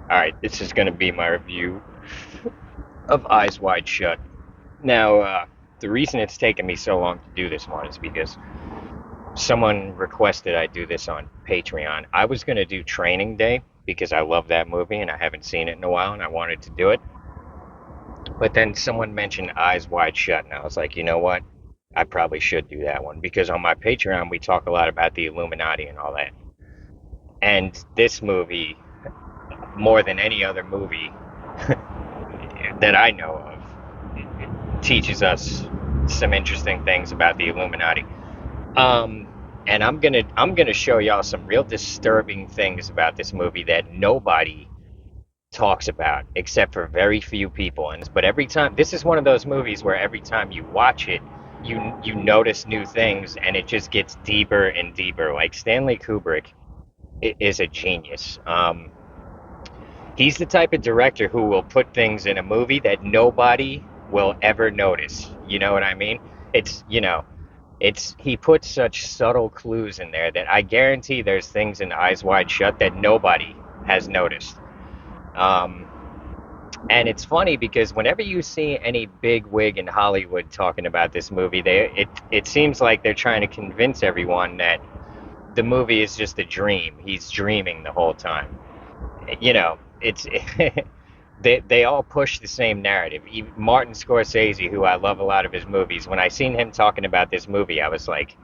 All right, this is going to be my review of Eyes Wide Shut. Now, the reason it's taken me so long to do this one is because someone requested I do this on Patreon. I was going to do Training Day because I love that movie and I haven't seen it in a while and I wanted to do it. But then someone mentioned Eyes Wide Shut, and I was like, you know what? I probably should do that one because on my Patreon we talk a lot about the Illuminati and all that. And this movie, more than any other movie that I know of, teaches us some interesting things about the Illuminati. Um, and I'm gonna show y'all some real disturbing things about this movie that nobody talks about except for very few people. And but every time, this is one of those movies where every time you watch it, you notice new things, and it just gets deeper and deeper. Like Stanley Kubrick is a genius. He's the type of director who will put things in a movie that nobody will ever notice. You know what I mean? It's he puts such subtle clues in there that I guarantee there's things in Eyes Wide Shut that nobody has noticed. Um, and it's funny because whenever you see any big wig in Hollywood talking about this movie, it seems like they're trying to convince everyone that the movie is just a dream. He's dreaming the whole time. It's they all push the same narrative. Even Martin Scorsese, who I love a lot of his movies, when I seen him talking about this movie, I was like,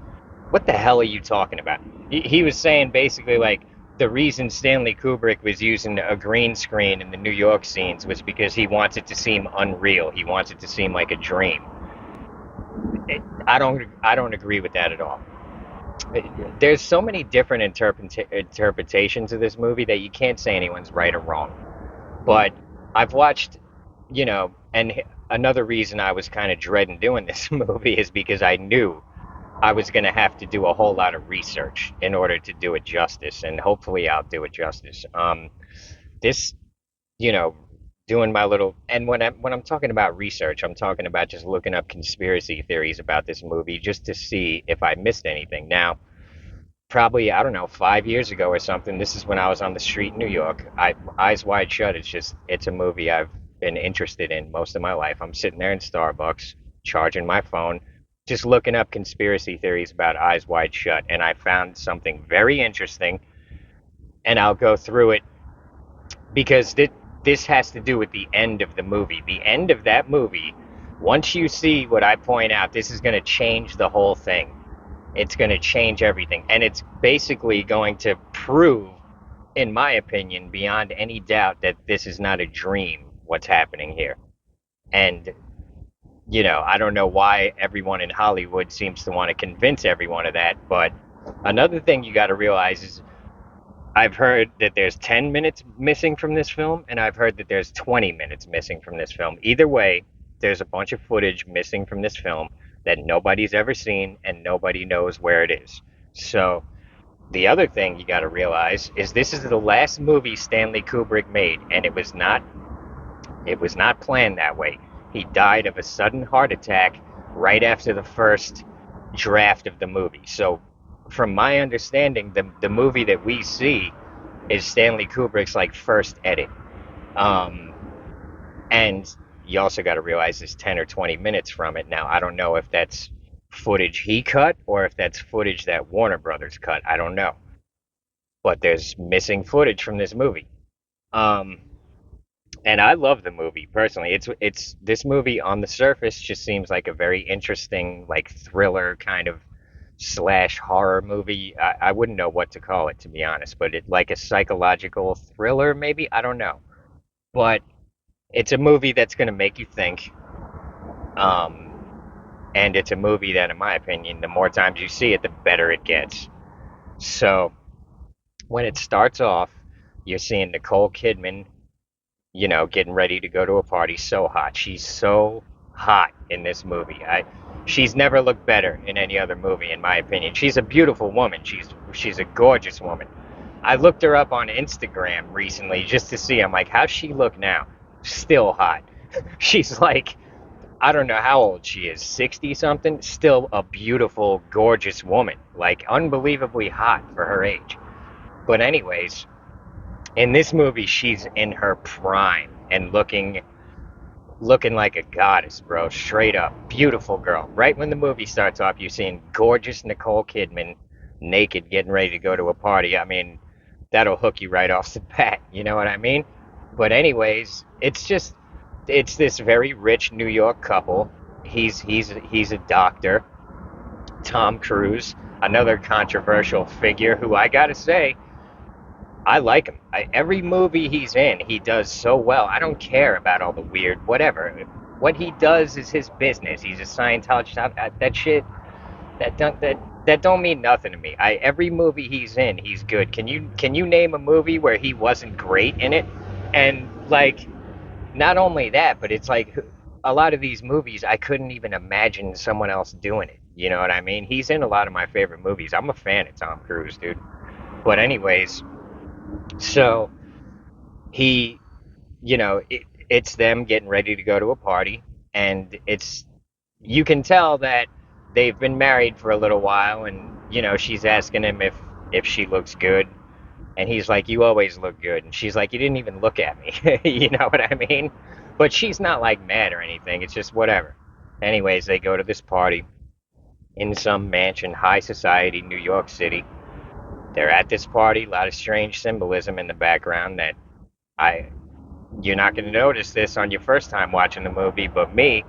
"What the hell are you talking about?" He was saying basically like the reason Stanley Kubrick was using a green screen in the New York scenes was because he wants it to seem unreal. He wants it to seem like a dream. I don't agree with that at all. There's so many different interpretations of this movie that you can't say anyone's right or wrong. But I've watched, and another reason I was kind of dreading doing this movie is because I knew I was going to have to do a whole lot of research in order to do it justice, and hopefully I'll do it justice. This, you know, doing my little, and when I'm talking about research, I'm talking about just looking up conspiracy theories about this movie just to see if I missed anything. Now, probably I don't know 5 years ago or something. This is when I was on the street in New York. Eyes Wide Shut. It's a movie I've been interested in most of my life. I'm sitting there in Starbucks, charging my phone, just looking up conspiracy theories about Eyes Wide Shut, and I found something very interesting. And I'll go through it because this has to do with the end of the movie. The end of that movie. Once you see what I point out, this is going to change the whole thing. It's going to change everything. And it's basically going to prove, in my opinion, beyond any doubt, that this is not a dream, what's happening here. And, I don't know why everyone in Hollywood seems to want to convince everyone of that. But another thing you got to realize is I've heard that there's 10 minutes missing from this film, and I've heard that there's 20 minutes missing from this film. Either way, there's a bunch of footage missing from this film that nobody's ever seen and nobody knows where it is. So, the other thing you got to realize is this is the last movie Stanley Kubrick made, and it was not planned that way. He died of a sudden heart attack right after the first draft of the movie. So, from my understanding, the movie that we see is Stanley Kubrick's like first edit. Um, and you also got to realize there's 10 or 20 minutes from it. Now, I don't know if that's footage he cut or if that's footage that Warner Brothers cut. I don't know. But there's missing footage from this movie. Um, and I love the movie personally. It's this movie on the surface just seems like a very interesting, like thriller kind of slash horror movie. I wouldn't know what to call it to be honest, but it like a psychological thriller maybe. I don't know, but it's a movie that's going to make you think. Um, and it's a movie that, in my opinion, the more times you see it, the better it gets. So when it starts off, you're seeing Nicole Kidman, getting ready to go to a party. So hot. She's so hot in this movie. She's never looked better in any other movie, in my opinion. She's a beautiful woman. She's a gorgeous woman. I looked her up on Instagram recently just to see. I'm like, how's she look now? Still hot. She's like, I don't know how old she is, 60 something. Still a beautiful, gorgeous woman. Like, unbelievably hot for her age. But, anyways, In this movie, she's in her prime and looking like a goddess, bro. Straight up, beautiful girl. Right when the movie starts off, you're seeing gorgeous Nicole Kidman naked, getting ready to go to a party. I mean, that'll hook you right off the bat. You know what I mean? But anyways, it's this very rich New York couple. He's a doctor. Tom Cruise, another controversial figure who I gotta say I like him. Every movie he's in, he does so well. I don't care about all the weird whatever. What he does is his business. He's a Scientologist. That shit that don't mean nothing to me. Every movie he's in, he's good. Can you name a movie where he wasn't great in it? And like not only that, but it's like a lot of these movies I couldn't even imagine someone else doing it. You know what I mean? He's in a lot of my favorite movies. I'm a fan of Tom Cruise, dude. But anyways, so he it's them getting ready to go to a party, and you can tell that they've been married for a little while, and she's asking him if she looks good, and he's like, you always look good, and she's like, you didn't even look at me. You know what I mean? But she's not like mad or anything. It's just whatever. Anyways, they go to this party in some mansion, high society, New York City. They're at this party, a lot of strange symbolism in the background that I you're not going to notice this on your first time watching the movie, but me,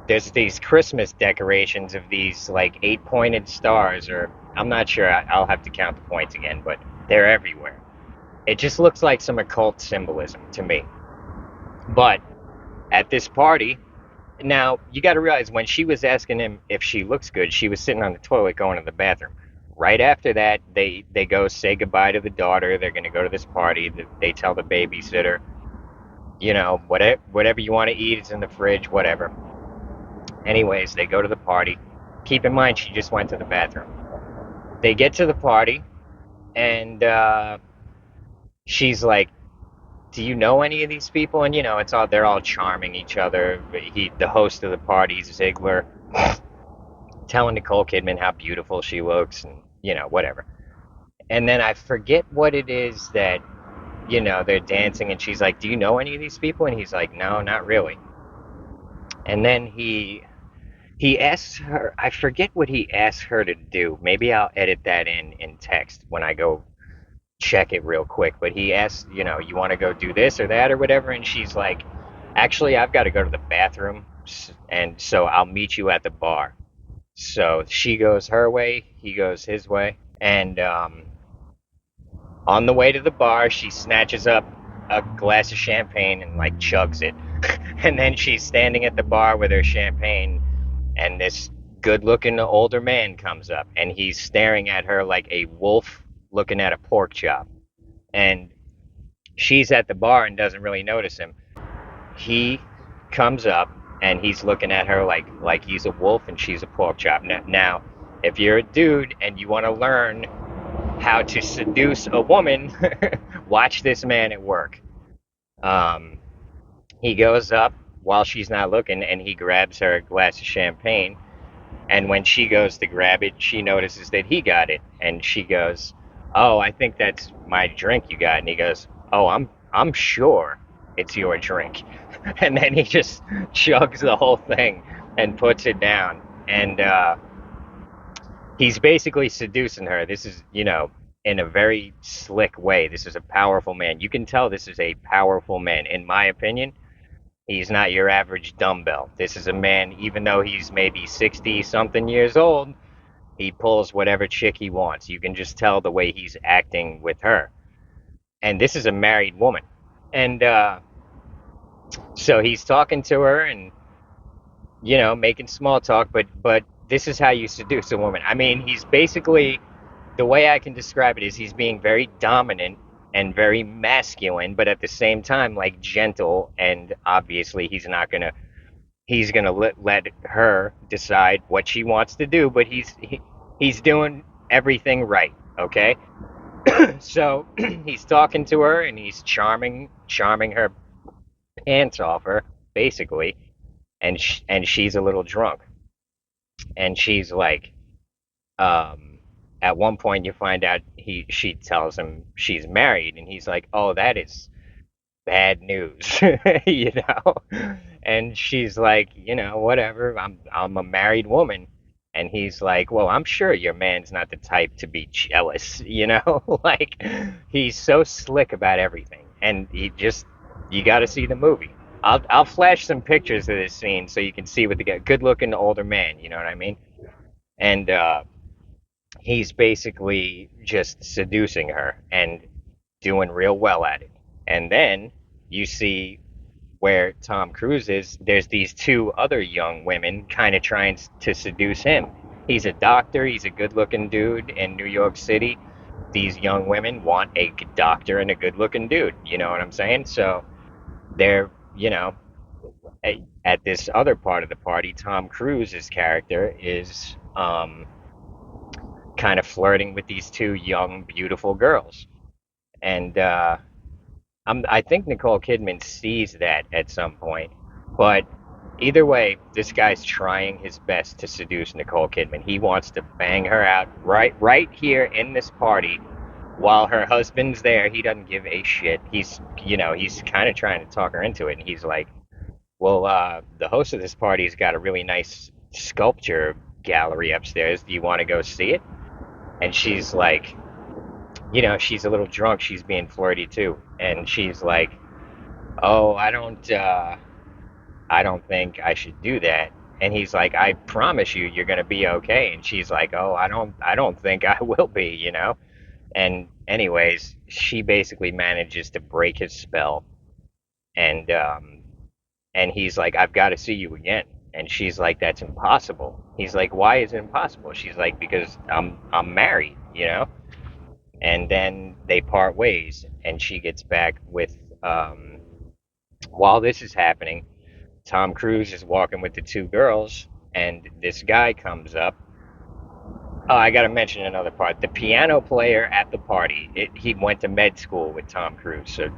there's these Christmas decorations of these like eight pointed stars, or I'm not sure, I'll have to count the points again, but they're everywhere. It just looks like some occult symbolism to me. But at this party, now you got to realize when she was asking him if she looks good, she was sitting on the toilet going to the bathroom. Right after that, they go say goodbye to the daughter. They're going to go to this party. They tell the babysitter, whatever you want to eat is in the fridge, whatever. Anyways, they go to the party. Keep in mind, she just went to the bathroom. They get to the party, and she's like, "Do you know any of these people?" And they're all charming each other. The host of the party, Ziggler, telling Nicole Kidman how beautiful she looks, and whatever. And then I forget what it is that they're dancing, and she's like, "Do you know any of these people?" And he's like, "No, not really." And then he asks her, I forget what he asks her to do. Maybe I'll edit that in text when I go check it real quick. But he asks, you want to go do this or that or whatever, and she's like, actually, I've got to go to the bathroom, and so I'll meet you at the bar. So she goes her way, he goes his way, and on the way to the bar, she snatches up a glass of champagne and like chugs it. And then she's standing at the bar with her champagne, and this good looking older man comes up, and he's staring at her like a wolf looking at a pork chop. And she's at the bar and doesn't really notice him. He comes up and he's looking at her like he's a wolf and she's a pork chop. Now, if you're a dude and you want to learn how to seduce a woman, watch this man at work. Um, he goes up while she's not looking, and he grabs her a glass of champagne. And when she goes to grab it, she notices that he got it, and she goes, "Oh, I think that's my drink you got." And he goes, "Oh, I'm sure it's your drink." And then he just chugs the whole thing and puts it down. And he's basically seducing her. This is, in a very slick way. This is a powerful man. You can tell this is a powerful man. In my opinion, he's not your average dumbbell. This is a man, even though he's maybe 60 something years old, he pulls whatever chick he wants. You can just tell the way he's acting with her. And this is a married woman. And so he's talking to her and, making small talk, but this is how you seduce a woman. I mean, he's basically, the way I can describe it is he's being very dominant and very masculine, but at the same time, like gentle. And obviously, he's gonna let her decide what she wants to do, but he's doing everything right. Okay, so he's talking to her and he's charming her pants off her, basically, and she's a little drunk, and she's like, um, At one point, you find out she tells him she's married, and he's like, "Oh, that is bad news," you know. And she's like, whatever. I'm a married woman. And he's like, well, I'm sure your man's not the type to be jealous, you know. Like he's so slick about everything, and you got to see the movie. I'll flash some pictures of this scene so you can see what the guy, good looking older man, you know what I mean? And he's basically just seducing her and doing real well at it. And then you see where Tom Cruise is, there's these two other young women kind of trying to seduce him. He's a doctor, he's a good looking dude in New York City. These young women want a doctor and a good looking dude. You know what I'm saying? So they're, at this other part of the party, Tom Cruise's character is kind of flirting with these two young, beautiful girls. And I think Nicole Kidman sees that at some point, but either way, this guy's trying his best to seduce Nicole Kidman. He wants to bang her out right here in this party while her husband's there. He doesn't give a shit. He's kind of trying to talk her into it, and he's like, "Well, the host of this party's got a really nice sculpture gallery upstairs. Do you want to go see it?" And she's like, she's a little drunk. She's being flirty too, and she's like, "Oh, I don't think I should do that." And he's like, "I promise you, you're gonna be okay." And she's like, "Oh, I don't think I will be, you know." And anyways, she basically manages to break his spell, and he's like, "I've got to see you again." And she's like, "That's impossible." He's like, "Why is it impossible?" She's like, "Because I'm married, you know." And then they part ways, and she gets back with while this is happening, Tom Cruise is walking with the two girls, and this guy comes up. Oh, I got to mention another part. The piano player at the party, he went to med school with Tom Cruise. So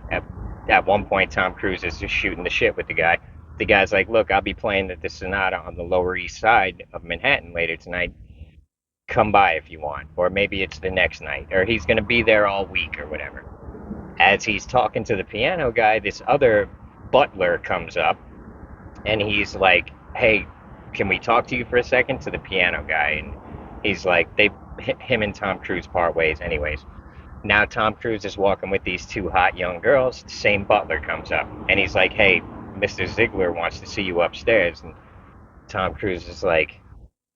at one point, Tom Cruise is just shooting the shit with the guy. The guy's like, "Look, I'll be playing at the Sonata on the Lower East Side of Manhattan later tonight. Come by if you want." Or maybe it's the next night, or he's going to be there all week or whatever. As he's talking to the piano guy, this other butler comes up, and he's like, "Hey, can we talk to you for a second?" To the piano guy, and he's like, him and Tom Cruise part ways, anyways. Now Tom Cruise is walking with these two hot young girls. The same butler comes up, and he's like, "Hey, Mr. Ziegler wants to see you upstairs." And Tom Cruise is like,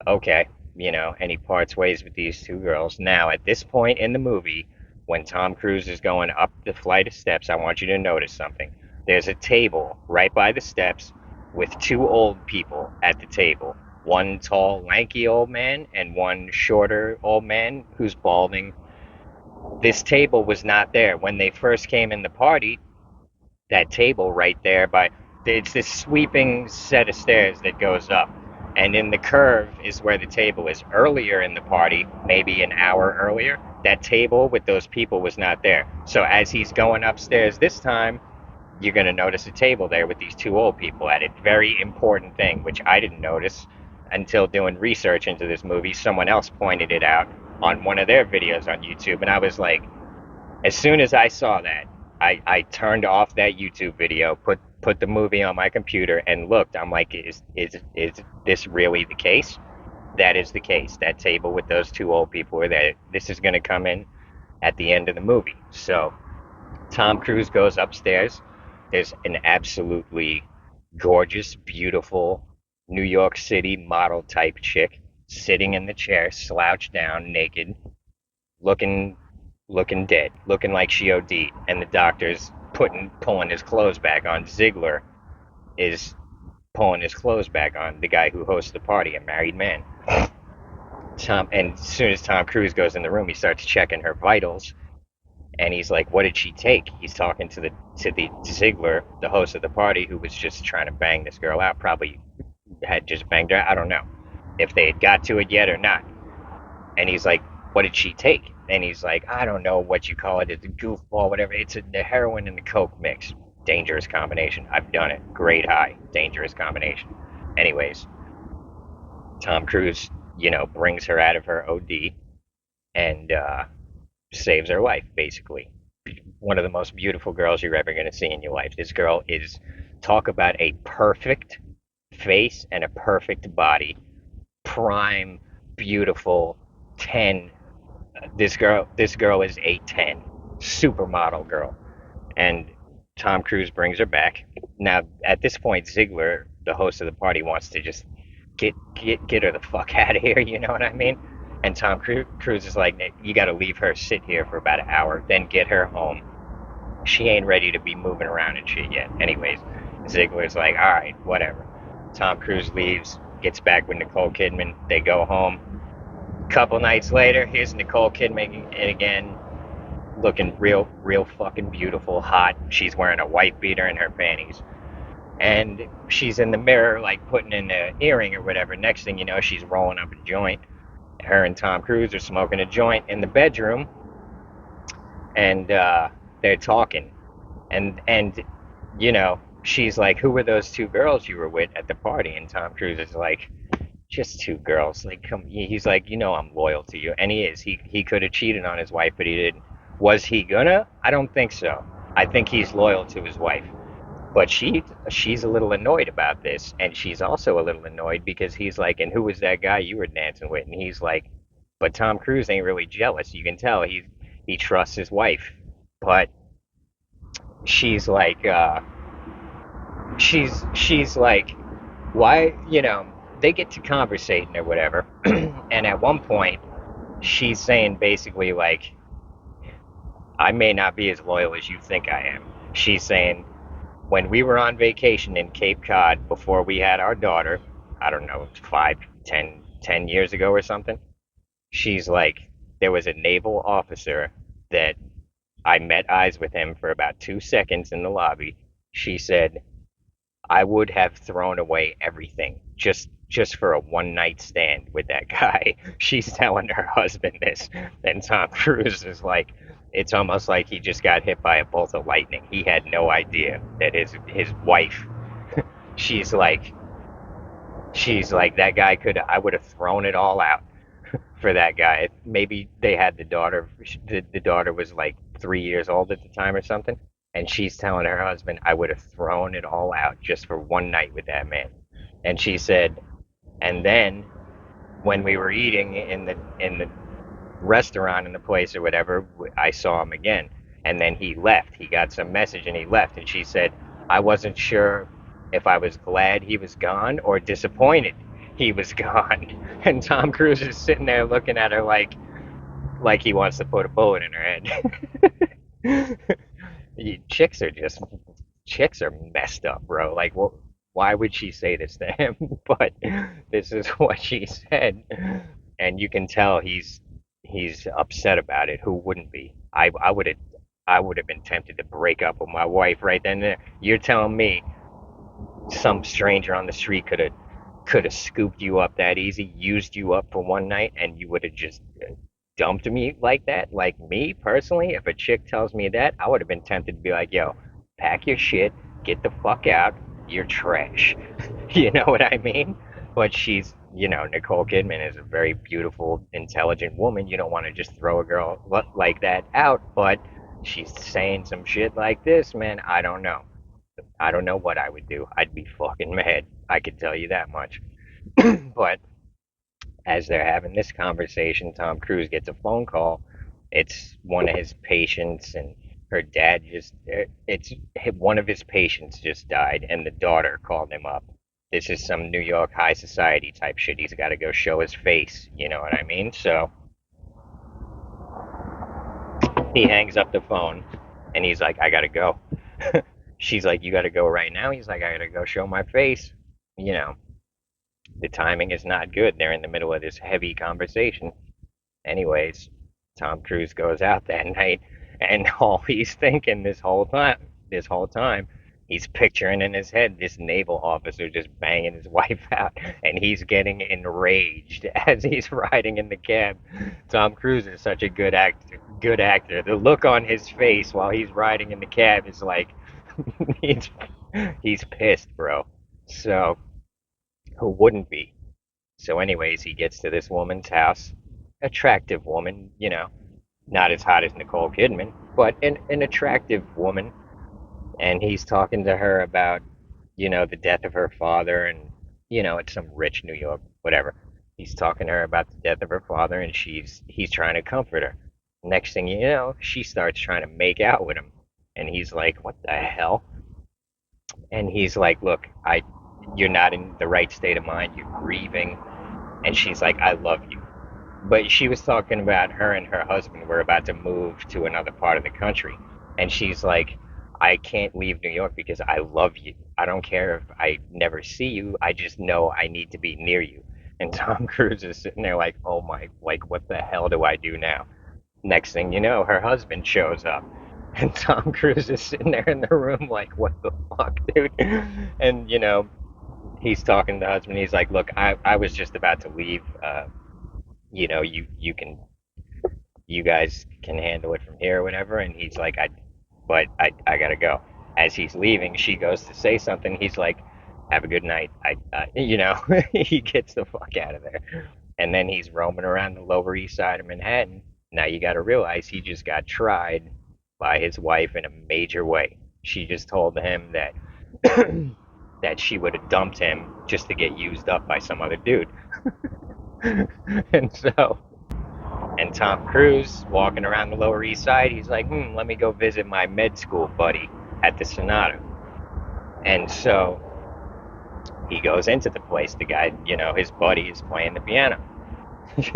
"Okay," and he parts ways with these two girls. Now, at this point in the movie, when Tom Cruise is going up the flight of steps, I want you to notice something. There's a table right by the steps with two old people at the table. One tall, lanky old man and one shorter old man who's balding. This table was not there. When they first came in the party, that table right there by it's this sweeping set of stairs that goes up, and in the curve is where the table is. Earlier in the party, maybe an hour earlier, that table with those people was not there. So as he's going upstairs this time, you're going to notice a table there with these two old people at it. Very important thing, which I didn't notice until doing research into this movie. Someone else pointed it out on one of their videos on YouTube, and I was like, as soon as I saw that, I turned off that YouTube video, put the movie on my computer, and looked. I'm like, is this really the case? That is the case. That table with those two old people are there. This is going to come in at the end of the movie. So Tom Cruise goes upstairs. There's an absolutely gorgeous, beautiful New York City model type chick sitting in the chair, slouched down, naked, looking looking dead, looking like she OD'd, and the doctor's pulling his clothes back on. Ziggler is pulling his clothes back on. The guy who hosts the party, a married man. And as soon as Tom Cruise goes in the room, he starts checking her vitals, and he's like, "What did she take?" He's talking to the Ziggler, the host of the party, who was just trying to bang this girl out. Probably had just banged her. I don't know if they had got to it yet or not. And he's like, "What did she take?" And he's like, "I don't know what you call it. It's a goofball, whatever. It's the heroin and the coke mix. Dangerous combination. I've done it. Grade high. Dangerous combination." Anyways, Tom Cruise, brings her out of her OD, and saves her life, basically. One of the most beautiful girls you're ever going to see in your life. This girl is, talk about a perfect face and a perfect body. Prime, beautiful, 10. This girl is a 10. Supermodel girl. And Tom Cruise brings her back. Now, at this point, Ziggler, the host of the party, wants to just get her the fuck out of here. You know what I mean? And Tom Cruise is like, "Nick, you got to leave her sit here for about an hour, then get her home. She ain't ready to be moving around and shit yet." Anyways, Ziggler's like, "All right, whatever." Tom Cruise leaves, gets back with Nicole Kidman. They go home. Couple nights later, here's Nicole Kidman again, looking real fucking beautiful, hot. She's wearing a white beater and her panties. And she's in the mirror, like putting in an earring or whatever. Next thing you know, she's rolling up a joint. Her and Tom Cruise are smoking a joint in the bedroom, and they're talking. And she's like, "Who were those two girls you were with at the party?" And Tom Cruise is like, "Just two girls." Like, come. He's like, I'm loyal to you, and he is. He could have cheated on his wife, but he didn't. Was he gonna? I don't think so. I think he's loyal to his wife. But she's a little annoyed about this, and she's also a little annoyed because he's like, "And who was that guy you were dancing with?" And he's like, "But Tom Cruise ain't really jealous. You can tell he trusts his wife." But she's like, she's like, "Why?" They get to conversating or whatever, and at one point, she's saying basically like, "I may not be as loyal as you think I am." She's saying, when we were on vacation in Cape Cod before we had our daughter, I don't know, 5, 10 years ago or something, she's like, there was a naval officer that I met eyes with him for about 2 seconds in the lobby. She said, I would have thrown away everything just for a one night stand with that guy. She's telling her husband this, and Tom Cruise is like, it's almost like he just got hit by a bolt of lightning. He had no idea that his wife. She's like, that guy could. I would have thrown it all out for that guy. Maybe they had the daughter. The daughter was like 3 years old at the time or something, and she's telling her husband, "I would have thrown it all out just for one night with that man." And she said, and then when we were eating in the restaurant in the place or whatever, I saw him again, and then he left. He got some message and he left. And she said, "I wasn't sure if I was glad he was gone or disappointed he was gone." And Tom Cruise is sitting there looking at her like he wants to put a bullet in her head. chicks are just chicks are messed up, bro. Like, well, why would she say this to him? But this is what she said, and you can tell he's upset about it. Who wouldn't be? I would have been tempted to break up with my wife right then and there. You're telling me some stranger on the street could have scooped you up that easy, used you up for one night, and you would have just dumped me like that? Like, me personally, if a chick tells me that, I would have been tempted to be like, "Yo, pack your shit, get the fuck out, you're trash." You know what I mean? But Nicole Kidman is a very beautiful, intelligent woman. You don't want to just throw a girl like that out, but she's saying some shit like this, man. I don't know. I don't know what I would do. I'd be fucking mad. I could tell you that much. But as they're having this conversation, Tom Cruise gets a phone call. It's one of his patients, and her dad it's one of his patients just died, and the daughter called him up. This is some New York high society type shit. He's got to go show his face. You know what I mean? So he hangs up the phone, and he's like, "I gotta go." She's like, "You gotta go right now." He's like, "I gotta go show my face." You know, the timing is not good. They're in the middle of this heavy conversation. Anyways, Tom Cruise goes out that night, and all he's thinking this whole time, he's picturing in his head this naval officer just banging his wife out, and he's getting enraged as he's riding in the cab. Tom Cruise is such a good actor. Good actor. The look on his face while he's riding in the cab is like he's he's pissed, bro. So who wouldn't be? So, anyways, he gets to this woman's house. attractive woman, not as hot as Nicole Kidman, but an attractive woman. And he's talking to her about, the death of her father, and, it's some rich New York, whatever. He's talking to her about the death of her father, and he's trying to comfort her. Next thing you know, she starts trying to make out with him. And he's like, what the hell? And he's like, look, you're not in the right state of mind. You're grieving. And she's like, I love you. But she was talking about her and her husband were about to move to another part of the country. And she's like, I can't leave New York because I love you. I don't care if I never see you. I just know I need to be near you. And Tom Cruise is sitting there like, oh my, like, what the hell do I do now? Next thing you know, her husband shows up. And Tom Cruise is sitting there in the room like, what the fuck, dude? And, he's talking to the husband. He's like, look, I was just about to leave. You guys can handle it from here or whatever. And he's like, but I gotta go. As he's leaving, she goes to say something. He's like, have a good night. He gets the fuck out of there. And then he's roaming around the Lower East Side of Manhattan. Now you gotta realize he just got tried by his wife in a major way. She just told him that that she would have dumped him just to get used up by some other dude. and so and Tom Cruise walking around the Lower East Side, he's like, let me go visit my med school buddy at the Sonata. And so he goes into the place. The guy, his buddy is playing the piano.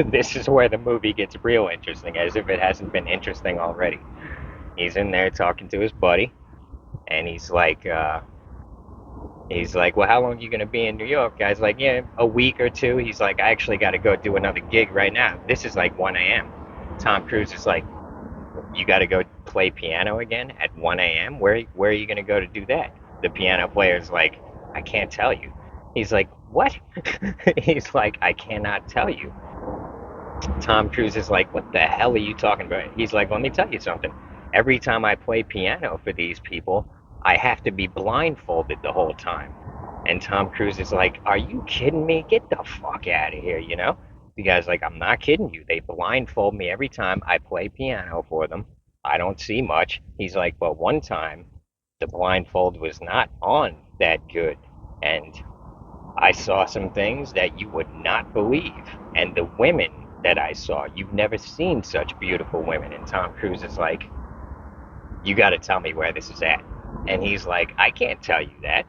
This is where the movie gets real interesting, as if it hasn't been interesting already. He's in there talking to his buddy, and he's like, well, how long are you gonna be in New York? Guy's like, yeah, a week or two. He's like, I actually got to go do another gig right now. This is like 1 a.m. Tom Cruise is like, you got to go play piano again at 1 a.m. Where are you going to go to do that? The piano player's like, I can't tell you. He's like, what? He's like, I cannot tell you. Tom Cruise is like, what the hell are you talking about? He's like, let me tell you something. Every time I play piano for these people, I have to be blindfolded the whole time. And Tom Cruise is like, are you kidding me? Get the fuck out of here? The guy's like, I'm not kidding you. They blindfold me every time I play piano for them. I don't see much. He's like, but one time the blindfold was not on that good. And I saw some things that you would not believe. And the women that I saw, you've never seen such beautiful women. And Tom Cruise is like, you got to tell me where this is at. And he's like, I can't tell you that.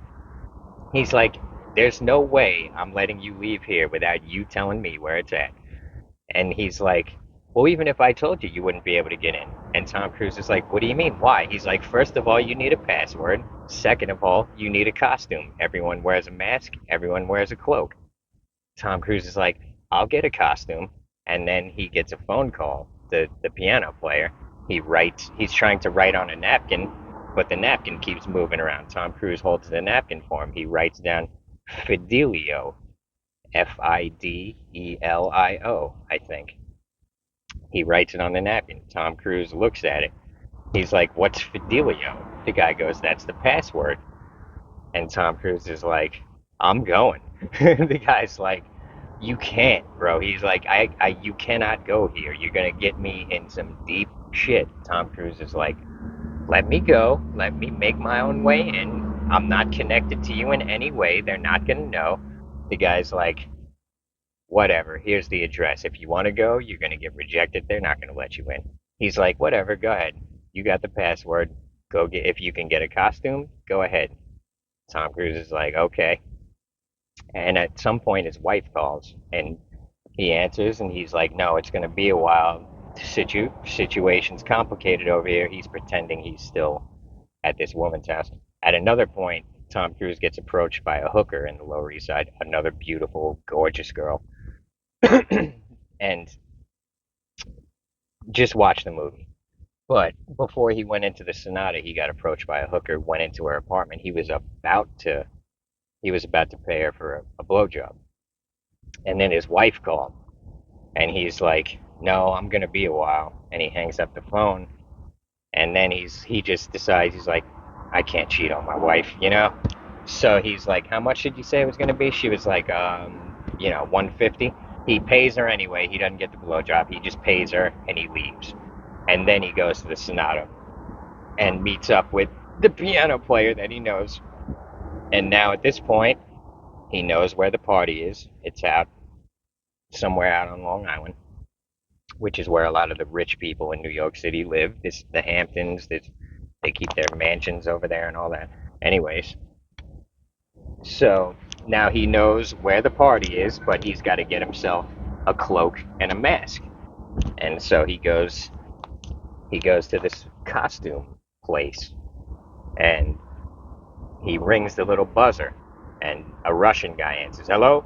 He's like, there's no way I'm letting you leave here without you telling me where it's at. And he's like, well, even if I told you, you wouldn't be able to get in. And Tom Cruise is like, what do you mean? Why? He's like, first of all, you need a password. Second of all, you need a costume. Everyone wears a mask. Everyone wears a cloak. Tom Cruise is like, I'll get a costume. And then he gets a phone call, the piano player. He's trying to write on a napkin, but the napkin keeps moving around. Tom Cruise holds the napkin for him. He writes down Fidelio, Fidelio, I think. He writes it on the napkin. Tom Cruise looks at it. He's like, what's Fidelio? The guy goes, that's the password. And Tom Cruise is like, I'm going. The guy's like, you can't, bro. He's like, you cannot go here. You're gonna get me in some deep shit. Tom Cruise is like, let me go. Let me make my own way in. I'm not connected to you in any way. They're not gonna know. The guy's like, whatever. Here's the address. If you want to go, you're gonna get rejected. They're not gonna let you in. He's like, whatever. Go ahead. You got the password. Go get. If you can get a costume, go ahead. Tom Cruise is like, okay. And at some point, his wife calls, and he answers, and he's like, no, it's going to be a while. Situation's complicated over here. He's pretending he's still at this woman's house. At another point, Tom Cruise gets approached by a hooker in the Lower East Side, another beautiful, gorgeous girl. And just watch the movie. But before he went into the Sonata, he got approached by a hooker, went into her apartment. He was about to pay her for a blowjob. And then his wife called, and he's like, "No, I'm gonna be a while." And he hangs up the phone, and then he just decides, he's like, "I can't cheat on my wife." So he's like, "How much did you say it was gonna be?" She was like, 150. He pays her anyway. He doesn't get the blowjob. He just pays her and he leaves. And then he goes to the Sonata and meets up with the piano player that he knows. And now at this point, he knows where the party is. It's out somewhere out on Long Island, which is where a lot of the rich people in New York City live. This the Hamptons. They keep their mansions over there and all that. Anyways, so now he knows where the party is, but he's got to get himself a cloak and a mask. And so he goes to this costume place and he rings the little buzzer and a Russian guy answers. Hello?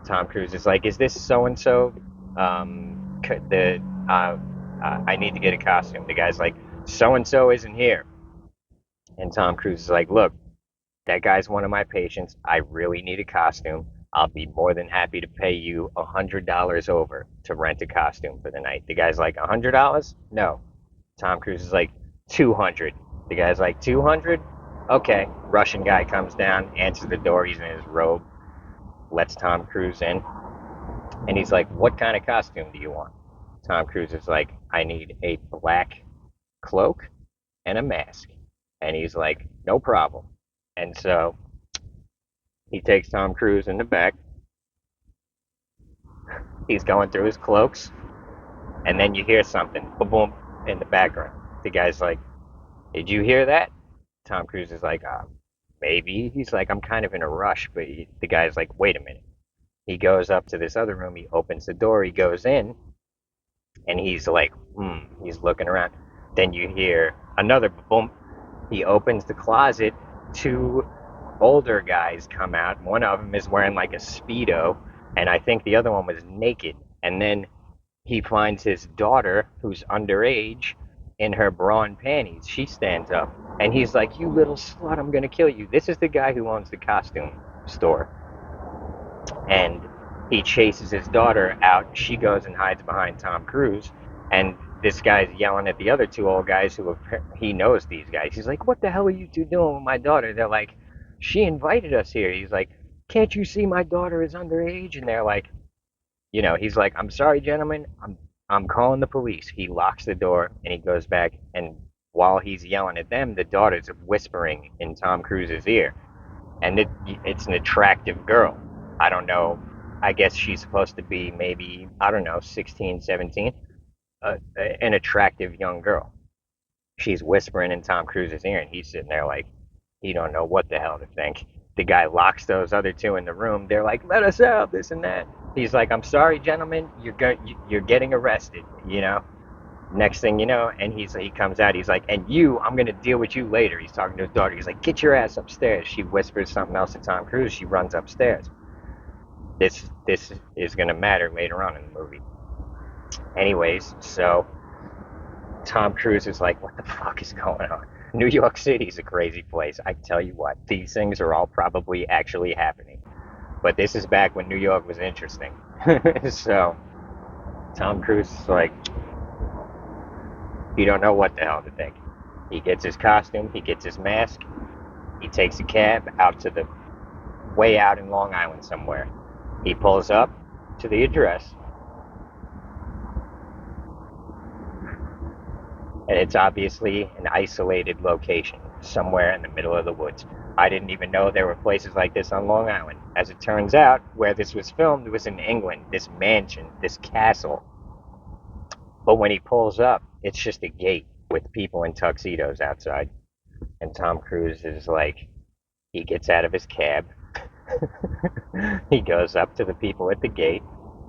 Tom Cruise is like, is this so and so? The I need to get a costume. The guy's like, so and so isn't here. And Tom Cruise is like, look, that guy's one of my patients. I really need a costume. I'll be more than happy to pay you $100 over to rent a costume for the night. The guy's like, $100? No. Tom Cruise is like, 200. The guy's like, 200? Okay. Russian guy comes down, answers the door. He's in his robe, lets Tom Cruise in. And he's like, what kind of costume do you want? Tom Cruise is like, I need a black cloak and a mask. And he's like, no problem. And so he takes Tom Cruise in the back. He's going through his cloaks. And then you hear something, boom, boom, in the background. The guy's like, did you hear that? Tom Cruise is like, maybe. He's like, I'm kind of in a rush. But the guy's like, wait a minute. He goes up to this other room. He opens the door. He goes in. And he's like, he's looking around. Then you hear another boom. He opens the closet. Two older guys come out. One of them is wearing like a Speedo, and I think the other one was naked. And then he finds his daughter, who's underage, in her bra and panties. She stands up, and he's like, you little slut, I'm gonna kill you. This is the guy who owns the costume store. And he chases his daughter out. She goes and hides behind Tom Cruise, and this guy's yelling at the other two old guys he knows these guys. He's like, "What the hell are you two doing with my daughter?" They're like, "She invited us here." He's like, "Can't you see my daughter is underage?" And they're like, he's like, "I'm sorry, gentlemen. I'm calling the police." He locks the door and he goes back. And while he's yelling at them, the daughter's whispering in Tom Cruise's ear, and it's an attractive girl. I don't know. I guess she's supposed to be maybe, I don't know, 16, 17. An attractive young girl. She's whispering in Tom Cruise's ear, and he's sitting there like he don't know what the hell to think. The guy locks those other two in the room. They're like, "Let us out," this and that. He's like, "I'm sorry, gentlemen. You're getting arrested." Next thing you know, and he comes out. He's like, "And you, I'm gonna deal with you later." He's talking to his daughter. He's like, "Get your ass upstairs." She whispers something else to Tom Cruise. She runs upstairs. This is gonna matter later on in the movie. Anyways, so Tom Cruise is like, what the fuck is going on? New York City's a crazy place. I tell you what, these things are all probably actually happening. But this is back when New York was interesting. So Tom Cruise is like, you don't know what the hell to think. He gets his costume, he gets his mask, he takes a cab out to the way out in Long Island somewhere. He pulls up to the address, and it's obviously an isolated location somewhere in the middle of the woods. I didn't even know there were places like this on Long Island. As it turns out, where this was filmed was in England, this mansion, this castle. But when he pulls up, it's just a gate with people in tuxedos outside. And Tom Cruise is like, he gets out of his cab. He goes up to the people at the gate.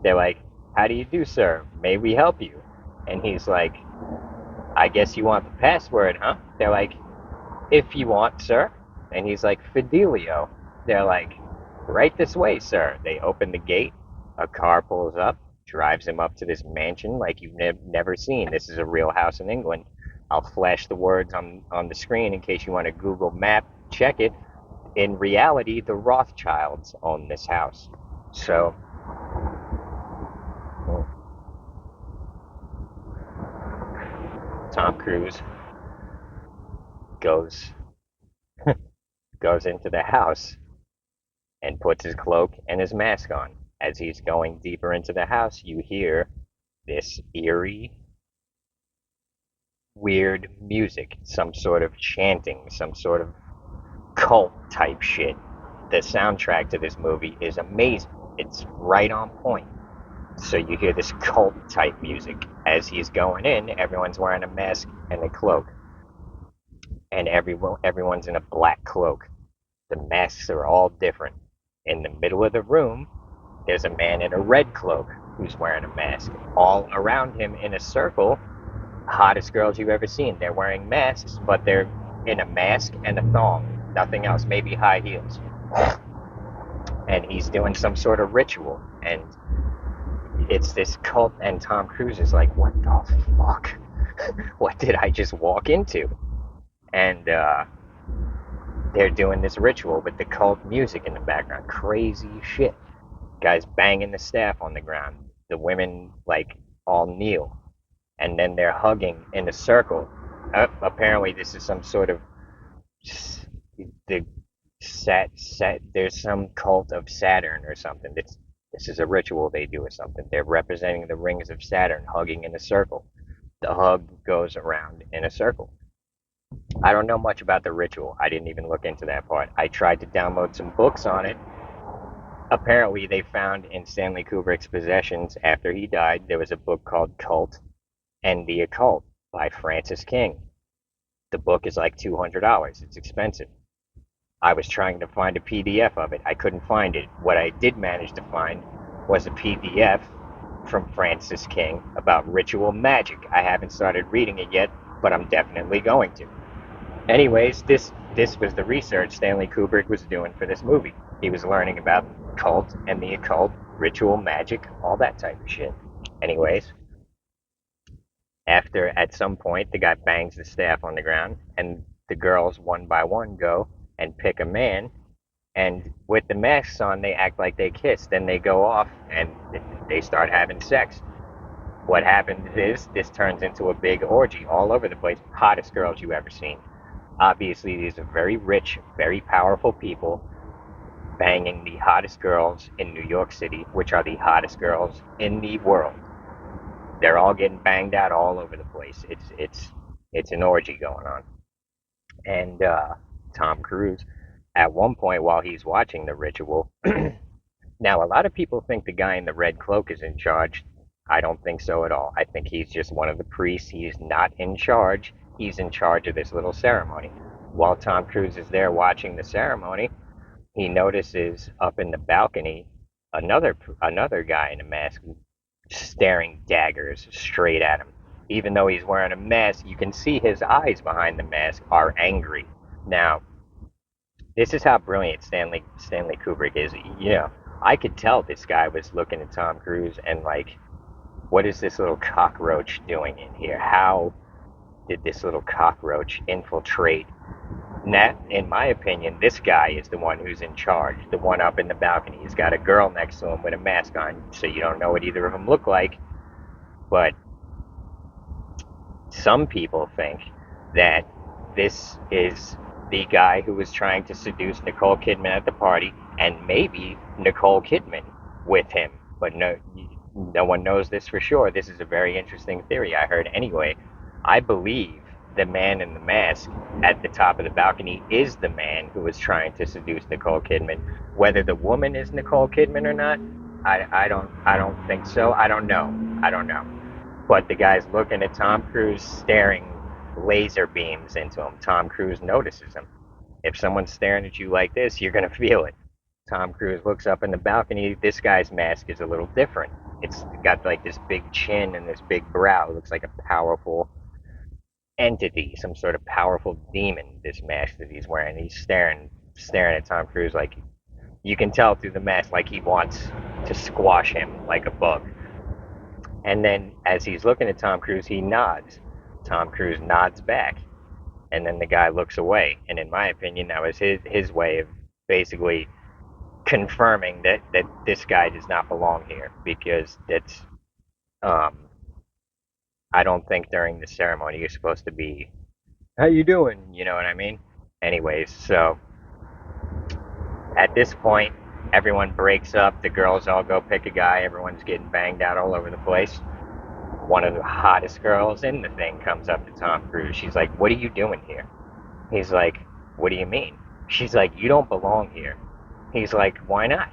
They're like, how do you do, sir? May we help you? And he's like, I guess you want the password, huh? They're like, if you want, sir. And he's like, Fidelio. They're like, right this way, sir. They open the gate. A car pulls up, drives him up to this mansion like you've never seen. This is a real house in England. I'll flash the words on the screen in case you want to Google map, check it. In reality, the Rothschilds own this house. So, Tom Cruise goes goes into the house and puts his cloak and his mask on. As he's going deeper into the house, you hear this eerie, weird music, some sort of chanting, some sort of cult type shit. The soundtrack to this movie is amazing. It's right on point. So you hear this cult type music. As he's going in, everyone's wearing a mask and a cloak, and everyone's in a black cloak. The masks are all different. In the middle of the room, there's a man in a red cloak who's wearing a mask. All around him in a circle, hottest girls you've ever seen. They're wearing masks, but they're in a mask and a thong. Nothing else, maybe high heels. And he's doing some sort of ritual. And it's this cult, and Tom Cruise is like, what the fuck? What did I just walk into? And they're doing this ritual with the cult music in the background. Crazy shit. Guys banging the staff on the ground. The women, like, all kneel. And then they're hugging in a circle. Apparently, this is some sort of the there's some cult of Saturn or something. This is a ritual they do or something. They're representing the rings of Saturn hugging in a circle. The hug goes around in a circle. I don't know much about the ritual. I didn't even look into that part. I tried to download some books on it. Apparently, they found in Stanley Kubrick's possessions after he died, there was a book called Cult and the Occult by Francis King. The book is like $200. It's expensive. I was trying to find a PDF of it. I couldn't find it. What I did manage to find was a PDF from Francis King about ritual magic. I haven't started reading it yet, but I'm definitely going to. Anyways, this was the research Stanley Kubrick was doing for this movie. He was learning about cult and the occult, ritual magic, all that type of shit. Anyways, after at some point the guy bangs the staff on the ground, and the girls one by one go and pick a man, and with the masks on they act like they kiss. Then they go off and they start having sex. What happens is this turns into a big orgy all over the place. Hottest girls you ever seen. Obviously, these are very rich, very powerful people banging the hottest girls in New York City, which are the hottest girls in the world. They're all getting banged out all over the place. It's an orgy going on. And Tom Cruise, at one point while he's watching the ritual, now a lot of people think the guy in the red cloak is in charge. I don't think so at all. I think he's just one of the priests. He's not in charge. He's in charge of this little ceremony. While Tom Cruise is there watching the ceremony, he notices up in the balcony another guy in a mask staring daggers straight at him. Even though he's wearing a mask, you can see his eyes behind the mask are angry. Now, this is how brilliant Stanley Kubrick is. You know, I could tell this guy was looking at Tom Cruise and like, what is this little cockroach doing in here? How did this little cockroach infiltrate? Net, in my opinion, this guy is the one who's in charge. The one up in the balcony. He's got a girl next to him with a mask on, so you don't know what either of them look like. But some people think that this is the guy who was trying to seduce Nicole Kidman at the party, and maybe Nicole Kidman with him. But no one knows this for sure. This is a very interesting theory I heard anyway. I believe the man in the mask at the top of the balcony is the man who was trying to seduce Nicole Kidman. Whether the woman is Nicole Kidman or not, I don't think so. I don't know. But the guy's looking at Tom Cruise, staring laser beams into him. Tom Cruise notices him. If someone's staring at you like this, you're gonna feel it. Tom Cruise looks up in the balcony. This guy's mask is a little different. It's got like this big chin and this big brow. It looks like a powerful entity, some sort of powerful demon. This mask that he's wearing. He's staring at Tom Cruise like you can tell through the mask, like he wants to squash him like a bug. And then as he's looking at Tom Cruise, he nods. Tom Cruise nods back, and then the guy looks away. And in my opinion, that was his way of basically confirming that this guy does not belong here, because that's um I don't think during the ceremony you're supposed to be, how you doing? You know what I mean? Anyways, so at this point, Everyone breaks up. The girls all go pick a guy. Everyone's getting banged out all over the place. One of the hottest girls in the thing comes up to Tom Cruise. She's like, "What are you doing here?" He's like, "What do you mean?" She's like, "You don't belong here." He's like, "Why not?"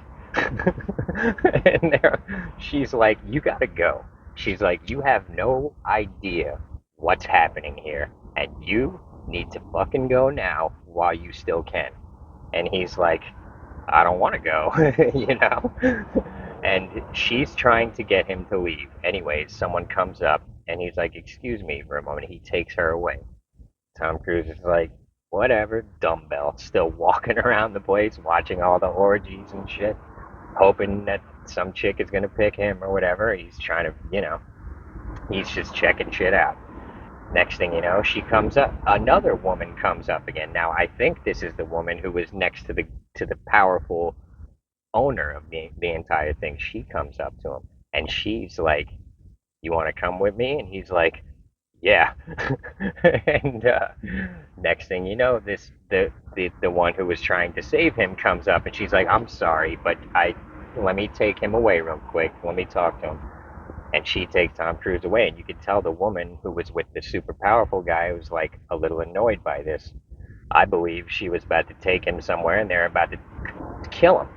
And she's like, "You gotta go." She's like, "You have no idea what's happening here, and you need to fucking go now while you still can." And he's like, "I don't want to go," you know? And she's trying to get him to leave. Anyways, someone comes up and he's like, "Excuse me," for a moment. He takes her away. Tom Cruise is like, whatever, dumbbell, still walking around the place, watching all the orgies and shit, hoping that some chick is gonna pick him or whatever. He's trying to, he's just checking shit out. Next thing you know, she comes up. Another woman comes up again. Now I think this is the woman who was next to the powerful owner of the entire thing. She comes up to him and she's like, "You want to come with me?" And he's like, "Yeah." And next thing you know, the one who was trying to save him comes up and she's like, "I'm sorry, but I let me take him away real quick. Let me talk to him." And she takes Tom Cruise away, and you could tell the woman who was with the super powerful guy was like a little annoyed by this. I believe she was about to take him somewhere, and they're about to kill him.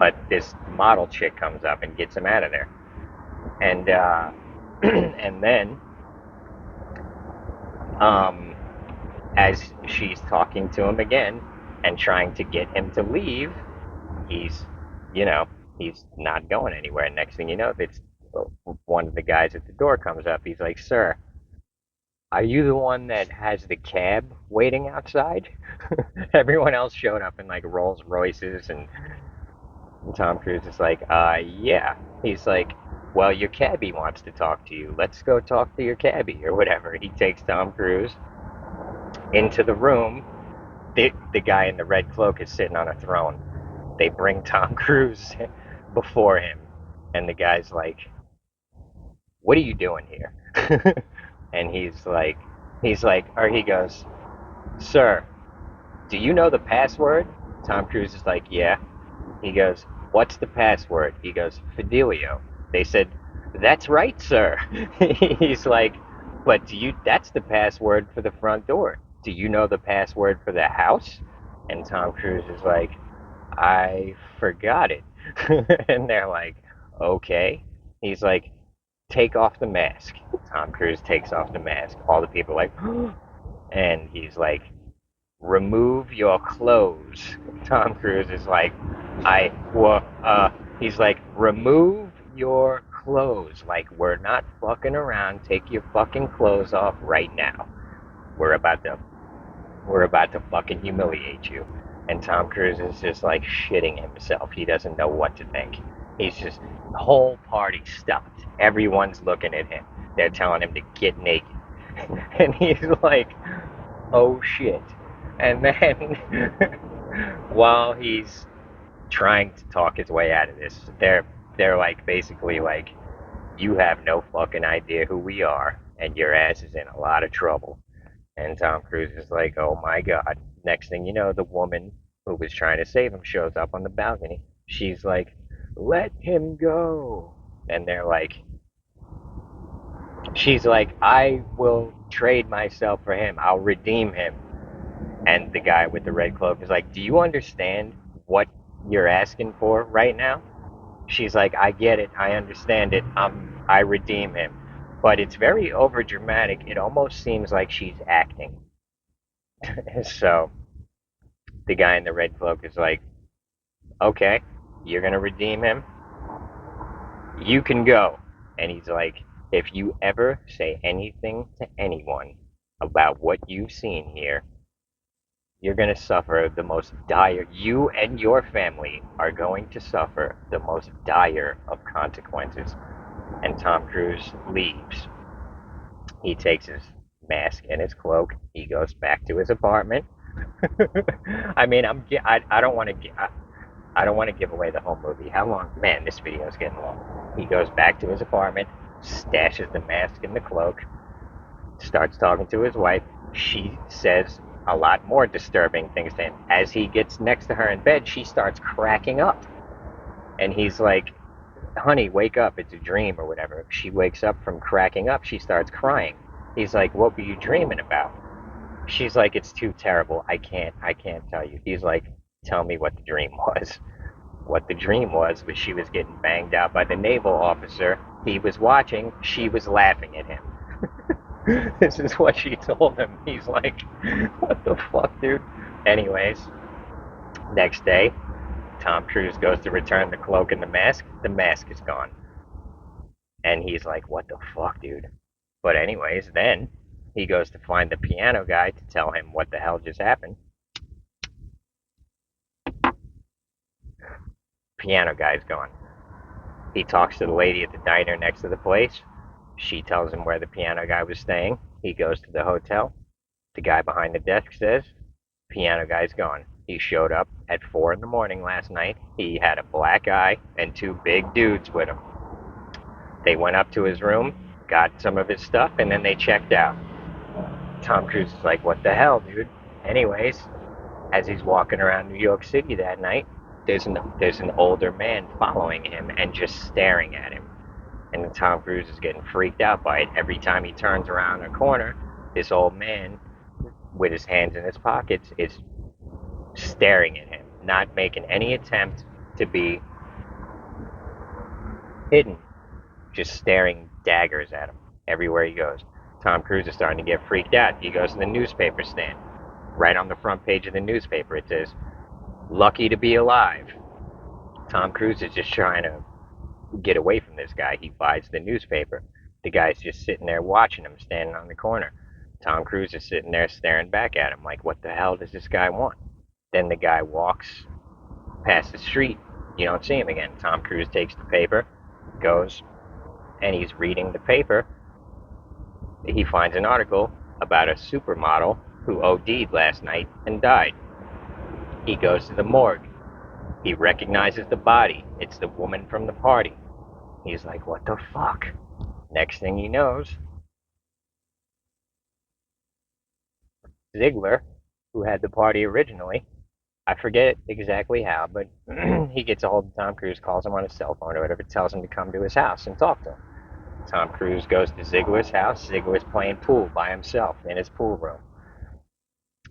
But this model chick comes up and gets him out of there, and and then um, as she's talking to him again and trying to get him to leave, he's, you know, he's not going anywhere. Next thing you know, it's one of the guys at the door comes up. He's like, "Sir, are you the one that has the cab waiting outside?" Everyone else showed up in like Rolls Royces, and Tom Cruise is like, yeah." He's like, "Well, your cabbie wants to talk to you. Let's go talk to your cabbie," or whatever. He takes Tom Cruise into the room. The guy in the red cloak is sitting on a throne. They bring Tom Cruise before him, and the guy's like, "What are you doing here?" And or he goes, "Sir, do you know the password?" Tom Cruise is like, "Yeah." He goes, "What's the password?" He goes, "Fidelio." They said, "That's right, sir." He's like, "But that's the password for the front door. Do you know the password for the house?" And Tom Cruise is like, "I forgot it." And they're like, "Okay." He's like, "Take off the mask." Tom Cruise takes off the mask. All the people are like, and he's like, "Remove your clothes." Tom Cruise is like, he's like, "Remove your clothes. Like, we're not fucking around. Take your fucking clothes off right now. We're about to, we're about to fucking humiliate you." And Tom Cruise is just like shitting himself. He doesn't know what to think. He's just, the whole party stopped. Everyone's looking at him. They're telling him to get naked. And he's like, "Oh shit." And then while he's trying to talk his way out of this, they're like basically like, "You have no fucking idea who we are, and your ass is in a lot of trouble." And Tom Cruise is like, "Oh my god." Next thing you know, the woman who was trying to save him shows up on the balcony. She's like, "Let him go." And she's like, "I will trade myself for him. I'll redeem him." And the guy with the red cloak is like, "Do you understand what you're asking for right now?" She's like, "I get it. I understand it. I redeem him." But it's very overdramatic. It almost seems like she's acting. So the guy in the red cloak is like, "Okay, you're going to redeem him? You can go." And he's like, "If you ever say anything to anyone about what you've seen here, you're going to suffer the most dire, you and your family are going to suffer the most dire of consequences." And Tom Cruise leaves. He takes his mask and his cloak. He goes back to his apartment. I mean, I don't want to I don't want to give away the whole movie. How long? Man, this video is getting long. He goes back to his apartment, stashes the mask and the cloak, starts talking to his wife. She says a lot more disturbing things to him. As he gets next to her in bed, she starts cracking up. And he's like, honey, wake up, it's a dream or whatever. She wakes up from cracking up, she starts crying. He's like, what were you dreaming about? She's like, it's too terrible. I can't tell you. He's like, tell me what the dream was. What the dream was she was getting banged out by the naval officer. He was watching, she was laughing at him. This is what she told him. He's like, what the fuck, dude? Anyways, next day, Tom Cruise goes to return the cloak and the mask. The mask is gone. And he's like, what the fuck, dude? But, anyways, then he goes to find the piano guy to tell him what the hell just happened. Piano guy's gone. He talks to the lady at the diner next to the place. She tells him where the piano guy was staying. He goes to the hotel. The guy behind the desk says, piano guy's gone. He showed up at 4 in the morning last night. He had a black eye and two big dudes with him. They went up to his room, got some of his stuff, and then they checked out. Tom Cruise is like, what the hell, dude? Anyways, as he's walking around New York City that night, there's an older man following him and just staring at him. And Tom Cruise is getting freaked out by it. Every time he turns around a corner, this old man with his hands in his pockets is staring at him, not making any attempt to be hidden, just staring daggers at him everywhere he goes. Tom Cruise is starting to get freaked out. He goes to the newspaper stand. Right on the front page of the newspaper, it says, lucky to be alive. Tom Cruise is just trying to get away from this guy. He buys the newspaper. The guy's just sitting there watching him, standing on the corner. Tom Cruise is sitting there staring back at him like, what the hell does this guy want? Then the guy walks past the street. You don't see him again. Tom Cruise takes the paper, goes, and he's reading the paper. He finds an article about a supermodel who OD'd last night and died. He goes to the morgue. He recognizes the body. It's the woman from the party. He's like, what the fuck? Next thing he knows, Ziggler, who had the party originally, I forget exactly how, but he gets a hold of Tom Cruise, calls him on his cell phone or whatever, tells him to come to his house and talk to him. Tom Cruise goes to Ziggler's house. Ziggler's playing pool by himself in his pool room.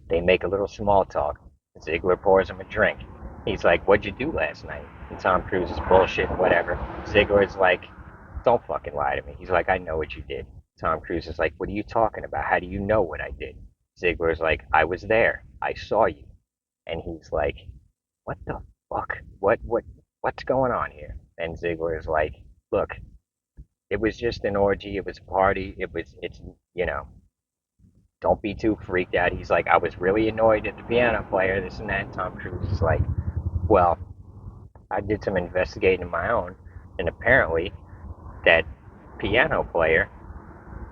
They make a little small talk. Ziggler pours him a drink. He's like, what'd you do last night? And Tom Cruise is bullshitting, whatever. Ziggler's like, don't fucking lie to me. He's like, I know what you did. Tom Cruise is like, what are you talking about? How do you know what I did? Ziggler's like, I was there. I saw you. And he's like, what the fuck? What's going on here? And Ziggler's like, look, it was just an orgy. It was a party. It's, don't be too freaked out. He's like, I was really annoyed at the piano player, this and that. Tom Cruise is like, well, I did some investigating of my own, and apparently that piano player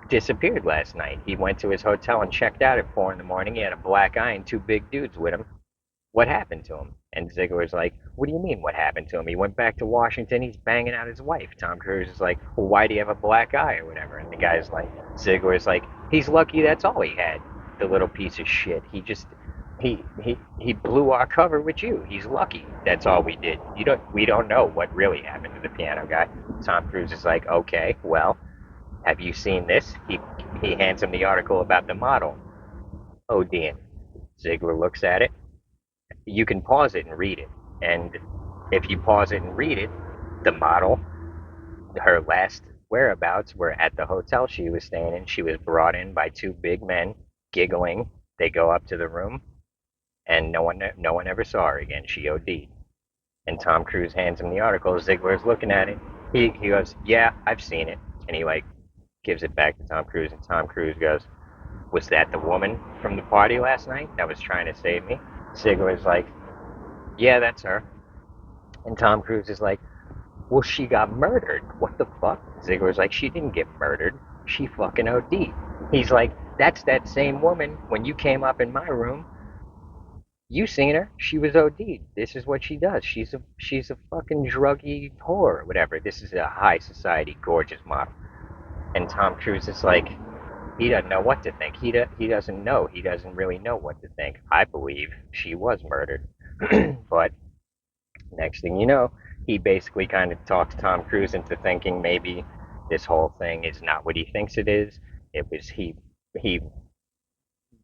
disappeared last night. He went to his hotel and checked out at 4 in the morning. He had a black eye and two big dudes with him. What happened to him? And Ziggler's like, what do you mean what happened to him? He went back to Washington, he's banging out his wife. Tom Cruise is like, well, why do you have a black eye or whatever? And the guy's like, Ziggler's like, he's lucky that's all he had. The little piece of shit. He blew our cover with you. He's lucky. That's all we did. We don't know what really happened to the piano guy. Tom Cruise is like, okay, well, have you seen this? He hands him the article about the model. ODing. Ziggler looks at it. You can pause it and read it. And if you pause it and read it, the model, her last whereabouts were at the hotel she was staying in. She was brought in by two big men, giggling. They go up to the room, and no one ever saw her again. She OD'd. And Tom Cruise hands him the article. Ziggler's looking at it. He goes, yeah, I've seen it. And he like gives it back to Tom Cruise. And Tom Cruise goes, was that the woman from the party last night that was trying to save me? Ziggler's like, yeah, that's her. And Tom Cruise is like, well, she got murdered. What the fuck? Ziggler's like, she didn't get murdered. She fucking OD'd. He's like, that's that same woman. When you came up in my room, you seen her. She was OD'd. This is what she does. She's a fucking druggy whore or whatever. This is a high society, gorgeous model. And Tom Cruise is like, He doesn't know what to think. He doesn't know. He doesn't really know what to think. I believe she was murdered. But next thing you know, he basically kind of talks Tom Cruise into thinking maybe this whole thing is not what he thinks it is. It was he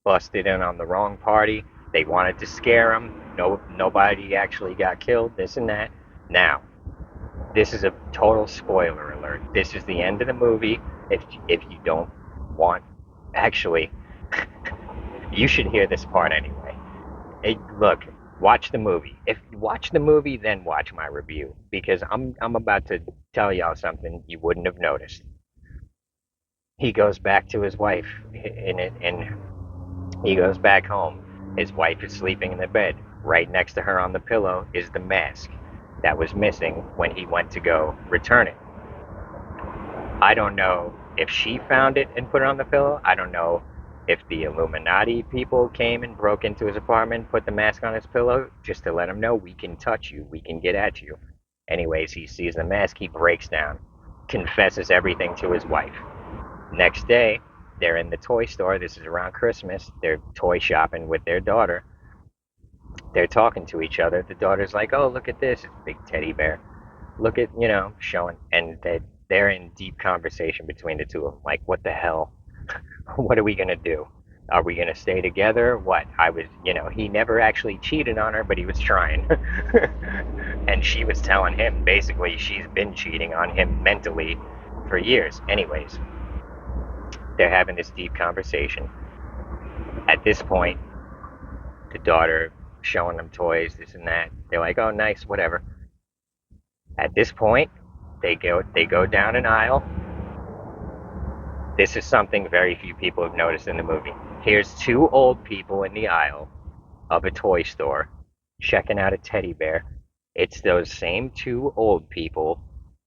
busted in on the wrong party. They wanted to scare him. No, nobody actually got killed. This and that. Now, this is a total spoiler alert. This is the end of the movie. If you don't want, actually, you should hear this part anyway. Look, watch the movie. If you watch the movie, then watch my review because I'm about to tell y'all something you wouldn't have noticed. He goes back to his wife in it, and he goes back home. His wife is sleeping in the bed. Right next to her on the pillow is the mask that was missing when he went to go return it. I don't know if she found it and put it on the pillow. I don't know if the Illuminati people came and broke into his apartment, put the mask on his pillow just to let him know we can touch you, we can get at you. Anyways, he sees the mask, he breaks down, confesses everything to his wife. Next day, they're in the toy store. This is around Christmas. They're toy shopping with their daughter. They're talking to each other. The daughter's like, "Oh, look at this! It's a big teddy bear. Look at, showing." And they're in deep conversation between the two of them. Like, what the hell? What are we gonna do? Are we gonna stay together? What? He never actually cheated on her, but he was trying. And she was telling him basically she's been cheating on him mentally for years. Anyways, they're having this deep conversation. At this point, the daughter showing them toys, this and that. They're like, "Oh, nice, whatever." At this point, they go down an aisle. This is something very few people have noticed in the movie. Here's two old people in the aisle of a toy store checking out a teddy bear. It's those same two old people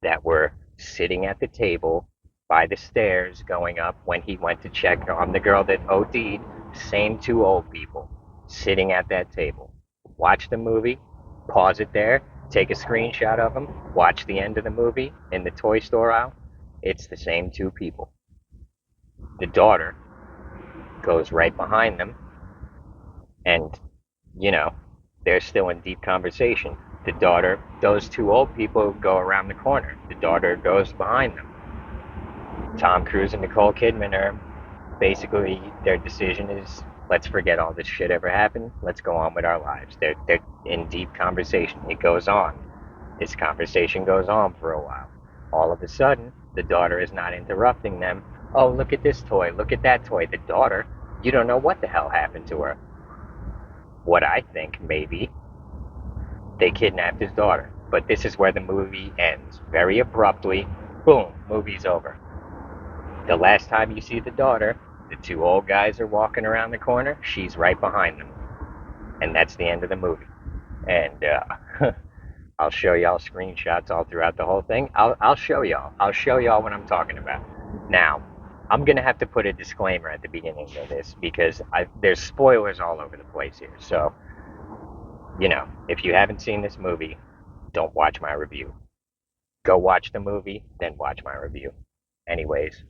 that were sitting at the table by the stairs going up when he went to check on the girl that OD'd. Same two old people sitting at that table. Watch the movie, pause it there, take a screenshot of them, watch the end of the movie in the toy store aisle. It's the same two people. The daughter goes right behind them, and you know, they're still in deep conversation. The daughter, those two old people go around the corner. The daughter goes behind them. Tom Cruise and Nicole Kidman are basically, their decision is let's forget all this shit ever happened. Let's go on with our lives. They're in deep conversation. It goes on. This conversation goes on for a while. All of a sudden, the daughter is not interrupting them. "Oh, look at this toy. Look at that toy." The daughter, you don't know what the hell happened to her. What I think maybe they kidnapped his daughter. But this is where the movie ends. Very abruptly. Boom, movie's over. The last time you see the daughter, the two old guys are walking around the corner. She's right behind them. And that's the end of the movie. And I'll show y'all screenshots all throughout the whole thing. I'll show y'all. I'll show y'all what I'm talking about. Now, I'm gonna have to put a disclaimer at the beginning of this because there's spoilers all over the place here. So, if you haven't seen this movie, don't watch my review. Go watch the movie, then watch my review. Anyways,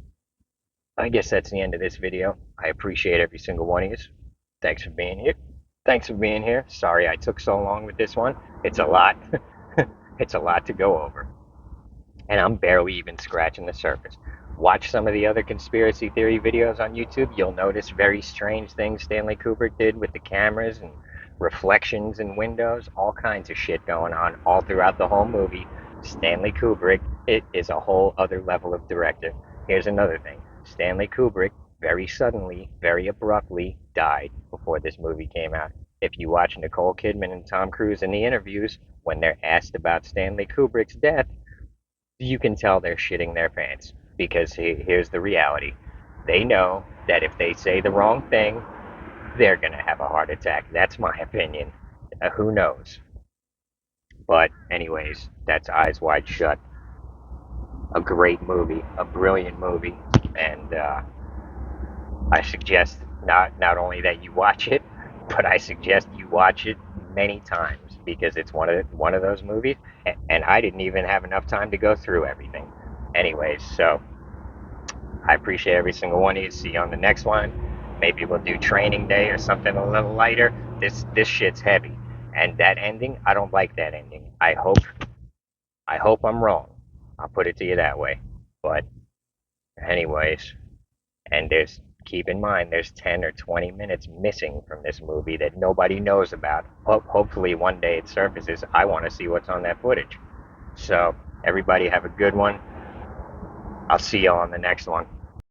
I guess that's the end of this video. I appreciate every single one of you. Thanks for being here. Thanks for being here. Sorry I took so long with this one. It's a lot. It's a lot to go over. And I'm barely even scratching the surface. Watch some of the other conspiracy theory videos on YouTube. You'll notice very strange things Stanley Kubrick did with the cameras and reflections in windows, all kinds of shit going on all throughout the whole movie. Stanley Kubrick, it is a whole other level of director. Here's another thing. Stanley Kubrick very suddenly, very abruptly died before this movie came out. If you watch Nicole Kidman and Tom Cruise in the interviews, when they're asked about Stanley Kubrick's death, you can tell they're shitting their pants because here's the reality. They know that if they say the wrong thing, they're going to have a heart attack. That's my opinion. Who knows? But, anyways, that's Eyes Wide Shut. A great movie, a brilliant movie, and I suggest not only that you watch it, but I suggest you watch it many times because it's one of those movies, and I didn't even have enough time to go through everything. Anyways, so I appreciate every single one of you. See you on the next one. Maybe we'll do training day or something a little lighter. This shit's heavy. And that ending, I don't like that ending. I hope I'm wrong. I'll put it to you that way. But anyways, and there's keep in mind there's 10 or 20 minutes missing from this movie that nobody knows about. Hopefully one day it surfaces. I want to see what's on that footage. So everybody have a good one. I'll see you on the next one.